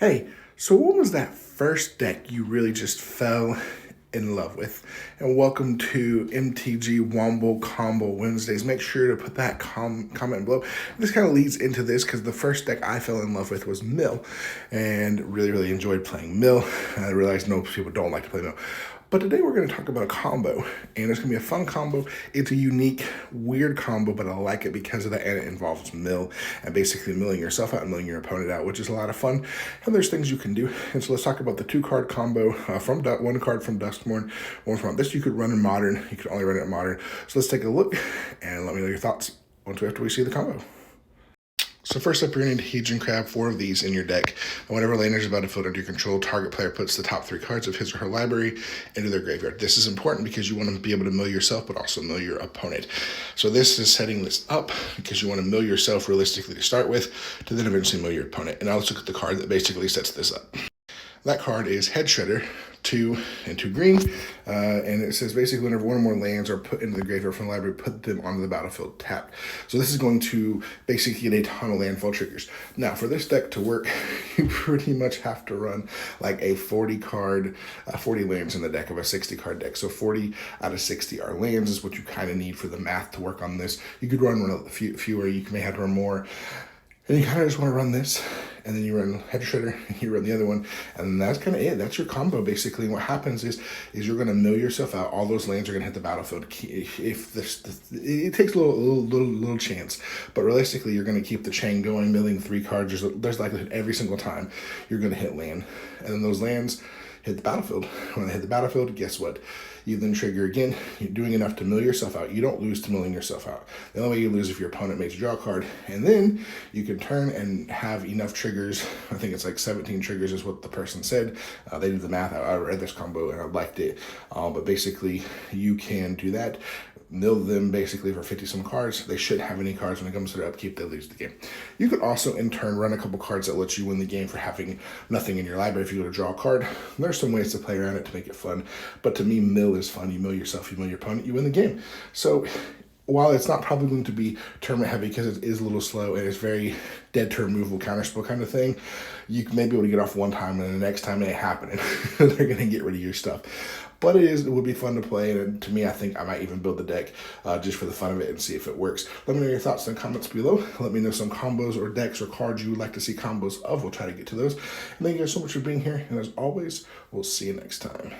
Hey, so what was that first deck you really just fell in love with? And welcome to MTG Wombo Combo Wednesdays. Make sure to put that comment below. This kind of leads into this because the first deck I fell in love with was Mill, and really enjoyed playing Mill. I realized most people don't like to play Mill. But today we're going to talk about a combo, and it's going to be a fun combo. It's a unique, weird combo, but I like it because of that, and it involves mill, and basically milling yourself out and milling your opponent out, which is a lot of fun. And there's things you can do. And so let's talk about the two-card combo from one card from Duskmourn, one from this. You could run in Modern. You could only run it in Modern. So let's take a look, and let me know your thoughts after we see the combo. So first up, you're going to need Hedron Crab, 4 of these in your deck. And whenever land is about to field under your control, target player puts the top 3 cards of his or her library into their graveyard. This is important because you want to be able to mill yourself, but also mill your opponent. So this is setting this up because you want to mill yourself realistically to start with, to then eventually mill your opponent. And now let's look at the card that basically sets this up. That card is Head Shredder, 2 and 2 green, and it says basically whenever one or more lands are put into the graveyard from the library, put them onto the battlefield tapped. So this is going to basically get a ton of landfall triggers. Now for this deck to work, you pretty much have to run like a 40 lands in the deck of a 60 card deck. So 40 out of 60 are lands is what you kind of need for the math to work on this. You could run a fewer, you may have to run more. And you kind of just want to run this, and then you run Head Shredder, and you run the other one, and that's kind of it. That's your combo, basically. And what happens is you're going to mill yourself out. All those lands are going to hit the battlefield. If it takes a little chance, but realistically, you're going to keep the chain going, milling 3 cards. There's likelihood every single time you're going to hit land, and then those lands hit the battlefield. When they hit the battlefield, guess what? You then trigger again. You're doing enough to mill yourself out. You don't lose to milling yourself out. The only way you lose if your opponent makes you draw a card. And then you can turn and have enough triggers. I think it's like 17 triggers is what the person said. They did the math. I read this combo and I liked it. But basically, you can do that. Mill them basically for 50 some cards. They shouldn't have any cards when it comes to their upkeep. They lose the game. You could also in turn run a couple cards that let you win the game for having nothing in your library if you go to draw a card. There's some ways to play around it to make it fun, but to me, mill is fun. You mill yourself, you mill your opponent, you win the game. So while it's not probably going to be tournament heavy because it is a little slow and it's very dead turn removal counterspell kind of thing, you may be able to get off one time and the next time it ain't happening. They're going to get rid of your stuff. But it would be fun to play, and to me, I think I might even build the deck just for the fun of it and see if it works. Let me know your thoughts in the comments below. Let me know some combos or decks or cards you would like to see combos of. We'll try to get to those. And thank you guys so much for being here, and as always, we'll see you next time.